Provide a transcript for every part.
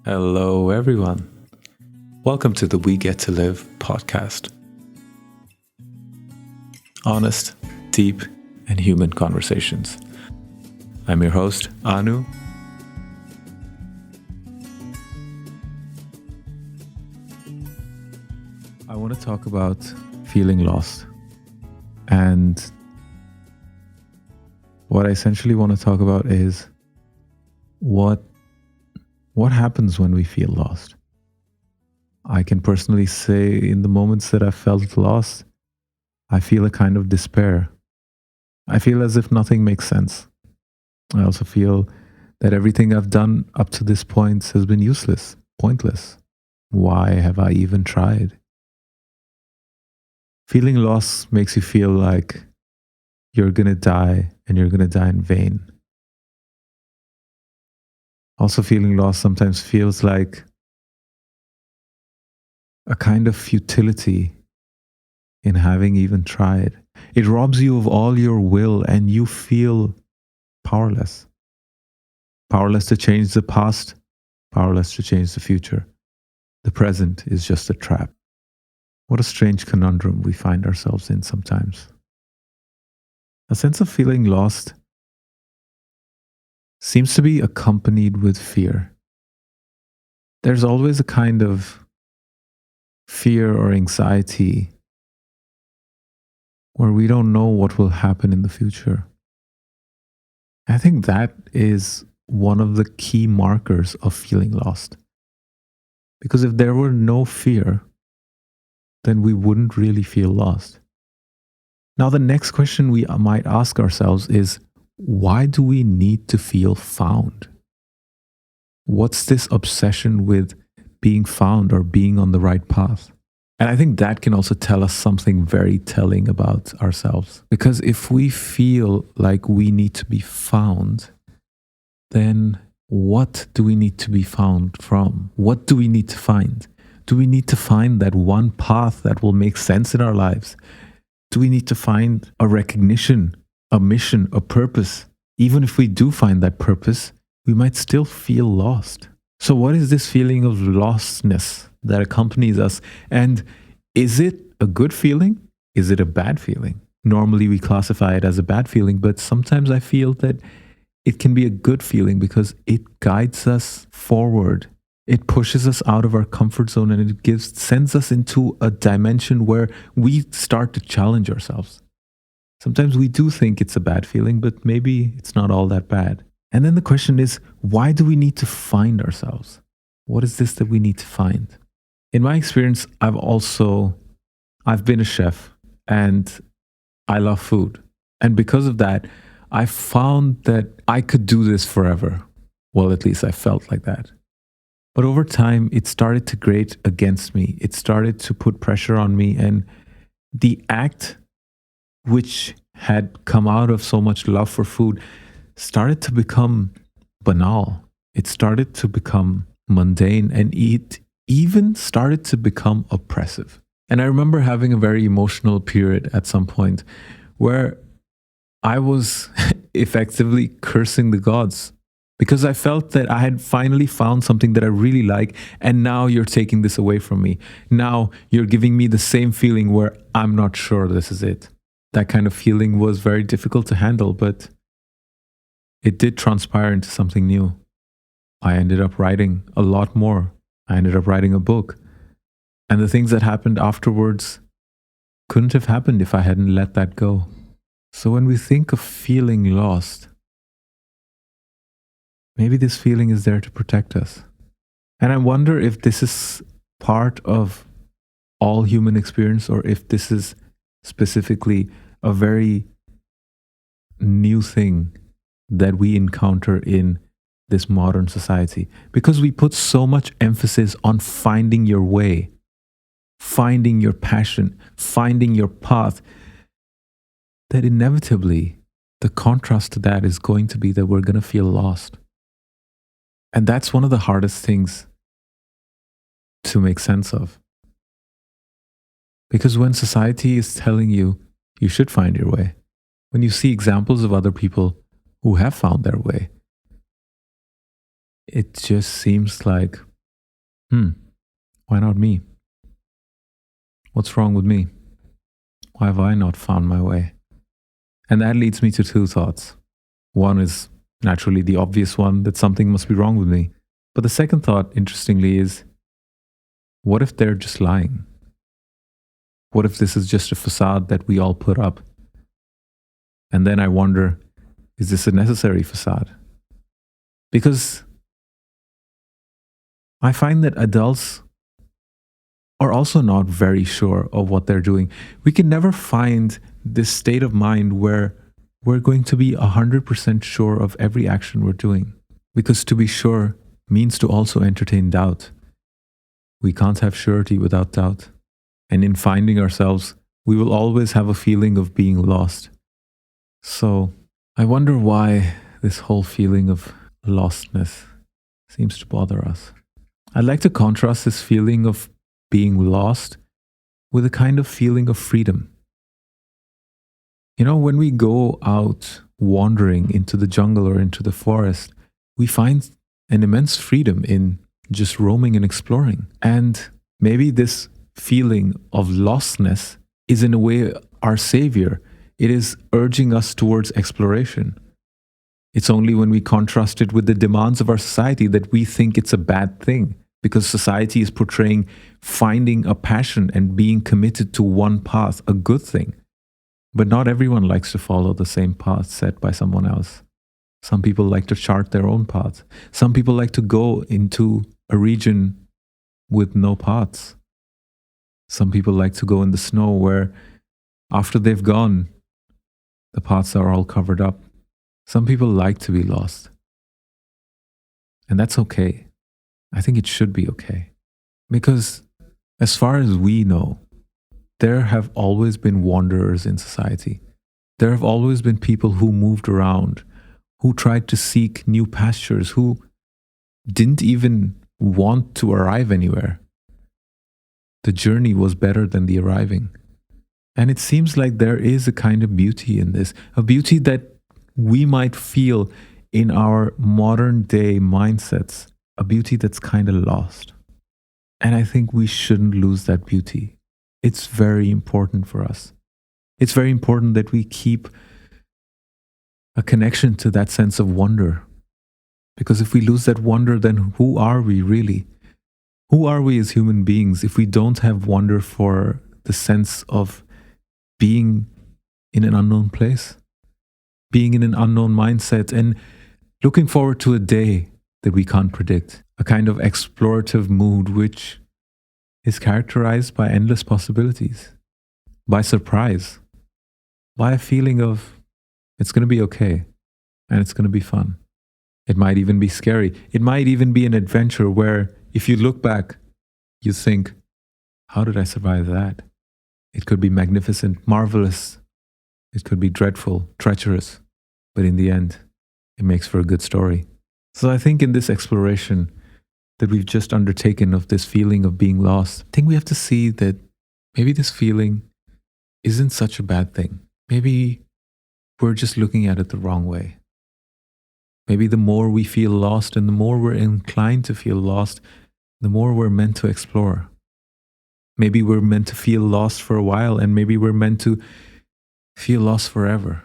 Hello, everyone. Welcome to the We Get to Live podcast. Honest, deep, and human conversations. I'm your host, Anu. I want to talk about feeling lost. And what I essentially want to talk about is what happens when we feel lost. I can personally say in the moments that I felt lost, I feel a kind of despair. I feel as if nothing makes sense. I also feel that everything I've done up to this point has been useless, pointless. Why have I even tried? Feeling lost makes you feel like you're going to die and you're going to die in vain. Also, feeling lost sometimes feels like a kind of futility in having even tried. It robs you of all your will and you feel powerless. Powerless to change the past, powerless to change the future. The present is just a trap. What a strange conundrum we find ourselves in sometimes. A sense of feeling lost seems to be accompanied with fear. There's always a kind of fear or anxiety where we don't know what will happen in the future. I think that is one of the key markers of feeling lost. Because if there were no fear, then we wouldn't really feel lost. Now, the next question we might ask ourselves is, why do we need to feel found? What's this obsession with being found or being on the right path? And I think that can also tell us something very telling about ourselves. Because if we feel like we need to be found, then what do we need to be found from? What do we need to find? Do we need to find that one path that will make sense in our lives? Do we need to find a recognition, a mission, a purpose? Even if we do find that purpose, we might still feel lost. So what is this feeling of lostness that accompanies us? And is it a good feeling? Is it a bad feeling? Normally we classify it as a bad feeling, but sometimes I feel that it can be a good feeling because it guides us forward. It pushes us out of our comfort zone and it sends us into a dimension where we start to challenge ourselves. Sometimes we do think it's a bad feeling, but maybe it's not all that bad. And then the question is, why do we need to find ourselves? What is this that we need to find? In my experience, I've been a chef and I love food. And because of that, I found that I could do this forever. Well, at least I felt like that. But over time, it started to grate against me. It started to put pressure on me. And the act, which had come out of so much love for food, started to become banal. It started to become mundane. And it even started to become oppressive. And I remember having a very emotional period at some point where I was effectively cursing the gods. Because I felt that I had finally found something that I really like, and now you're taking this away from me. Now you're giving me the same feeling where I'm not sure this is it. That kind of feeling was very difficult to handle, but it did transpire into something new. I ended up writing a lot more. I ended up writing a book. And the things that happened afterwards couldn't have happened if I hadn't let that go. So when we think of feeling lost, maybe this feeling is there to protect us. And I wonder if this is part of all human experience or if this is specifically a very new thing that we encounter in this modern society. Because we put so much emphasis on finding your way, finding your passion, finding your path, that inevitably the contrast to that is going to be that we're going to feel lost. And that's one of the hardest things to make sense of. Because when society is telling you, you should find your way, when you see examples of other people who have found their way, it just seems like Hmm, why not me? What's wrong with me? Why have I not found my way? And that leads me to two thoughts. One is naturally the obvious one, that something must be wrong with me. But the second thought, interestingly, is what if they're just lying? What if this is just a facade that we all put up? And then I wonder, is this a necessary facade? Because I find that adults are also not very sure of what they're doing. We can never find this state of mind where we're going to be 100% sure of every action we're doing. Because to be sure means to also entertain doubt. We can't have surety without doubt. And in finding ourselves, we will always have a feeling of being lost. So I wonder why this whole feeling of lostness seems to bother us. I'd like to contrast this feeling of being lost with a kind of feeling of freedom. You know, when we go out wandering into the jungle or into the forest, we find an immense freedom in just roaming and exploring. And maybe this feeling of lostness is in a way our savior. It is urging us towards exploration. It's only when we contrast it with the demands of our society that we think it's a bad thing, because society is portraying finding a passion and being committed to one path a good thing. But not everyone likes to follow the same path set by someone else. Some people like to chart their own path. Some people like to go into a region with no paths. Some people like to go in the snow where after they've gone, the paths are all covered up. Some people like to be lost. And that's okay. I think it should be okay. Because as far as we know, there have always been wanderers in society. There have always been people who moved around, who tried to seek new pastures, who didn't even want to arrive anywhere. The journey was better than the arriving. And it seems like there is a kind of beauty in this, a beauty that we might feel in our modern day mindsets, a beauty that's kind of lost. And I think we shouldn't lose that beauty. It's very important for us. It's very important that we keep a connection to that sense of wonder. Because if we lose that wonder, then who are we really? Who are we as human beings if we don't have wonder for the sense of being in an unknown place, being in an unknown mindset, and looking forward to a day that we can't predict, a kind of explorative mood which is characterized by endless possibilities, by surprise, by a feeling of it's going to be okay and it's going to be fun. It might even be scary. It might even be an adventure where if you look back, you think, how did I survive that? It could be magnificent, marvelous. It could be dreadful, treacherous. But in the end, it makes for a good story. So I think in this exploration that we've just undertaken of this feeling of being lost, I think we have to see that maybe this feeling isn't such a bad thing. Maybe we're just looking at it the wrong way. Maybe the more we feel lost and the more we're inclined to feel lost, the more we're meant to explore. Maybe we're meant to feel lost for a while, and maybe we're meant to feel lost forever.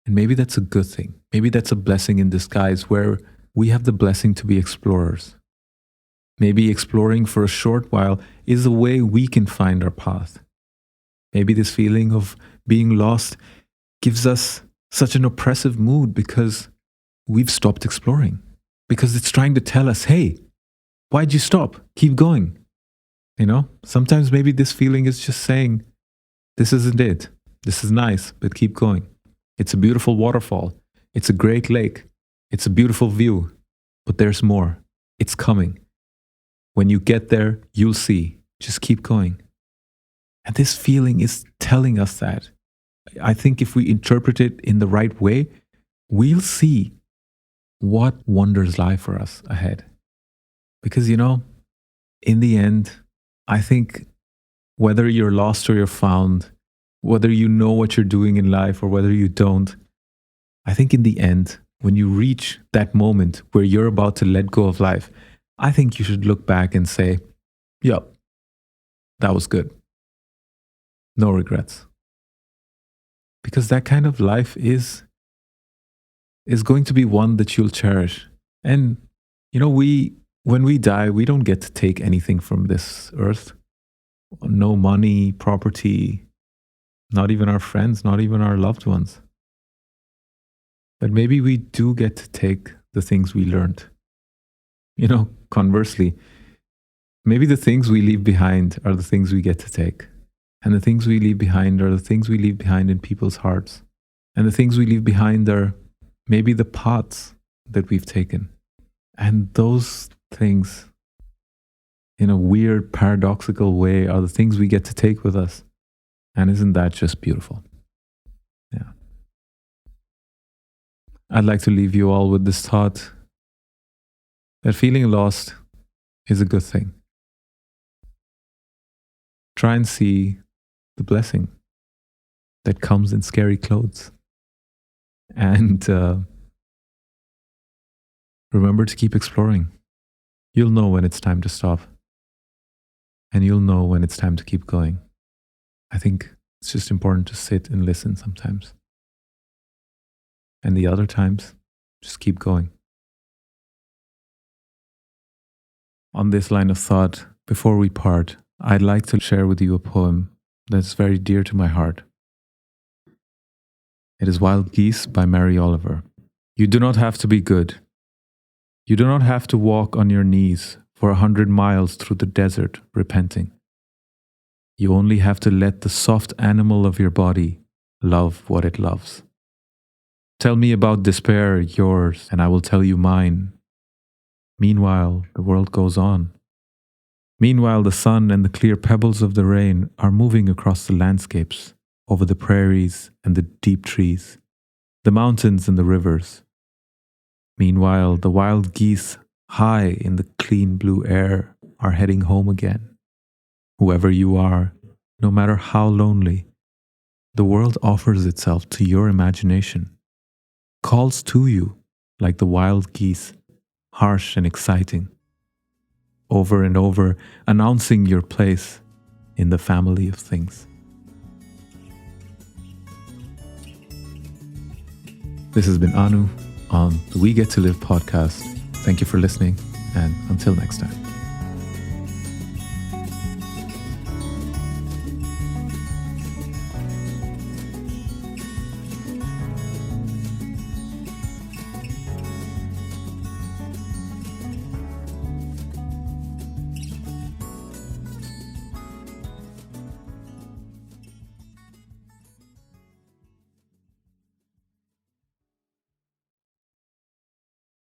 And maybe that's a good thing. Maybe that's a blessing in disguise where we have the blessing to be explorers. Maybe exploring for a short while is a way we can find our path. Maybe this feeling of being lost gives us such an oppressive mood because we've stopped exploring. Because it's trying to tell us, hey, why'd you stop? Keep going. You know, sometimes maybe this feeling is just saying, this isn't it. This is nice, but keep going. It's a beautiful waterfall. It's a great lake. It's a beautiful view. But there's more. It's coming. When you get there, you'll see. Just keep going. And this feeling is telling us that. I think if we interpret it in the right way, we'll see what wonders lie for us ahead. Because, you know, in the end, I think whether you're lost or you're found, whether you know what you're doing in life or whether you don't, I think in the end, when you reach that moment where you're about to let go of life, I think you should look back and say, yup, that was good. No regrets. Because that kind of life is going to be one that you'll cherish. And when we die, we don't get to take anything from this earth. No money, property, not even our friends, not even our loved ones. But maybe we do get to take the things we learned. Conversely, maybe the things we leave behind are the things we get to take. And the things we leave behind are the things we leave behind in people's hearts. And the things we leave behind are maybe the paths that we've taken. And those things, in a weird, paradoxical way, are the things we get to take with us. And isn't that just beautiful? Yeah. I'd like to leave you all with this thought that feeling lost is a good thing. Try and see the blessing that comes in scary clothes. And remember to keep exploring. You'll know when it's time to stop. And you'll know when it's time to keep going. I think it's just important to sit and listen sometimes. And the other times, just keep going. On this line of thought, before we part, I'd like to share with you a poem that's very dear to my heart. It is Wild Geese by Mary Oliver. You do not have to be good. You do not have to walk on your knees for 100 miles through the desert repenting. You only have to let the soft animal of your body love what it loves. Tell me about despair, yours, and I will tell you mine. Meanwhile, the world goes on. Meanwhile, the sun and the clear pebbles of the rain are moving across the landscapes, over the prairies and the deep trees, the mountains and the rivers. Meanwhile, the wild geese, high in the clean blue air, are heading home again. Whoever you are, no matter how lonely, the world offers itself to your imagination, calls to you like the wild geese, harsh and exciting, over and over announcing your place in the family of things. This has been Anu on the We Get to Live podcast. Thank you for listening, and until next time.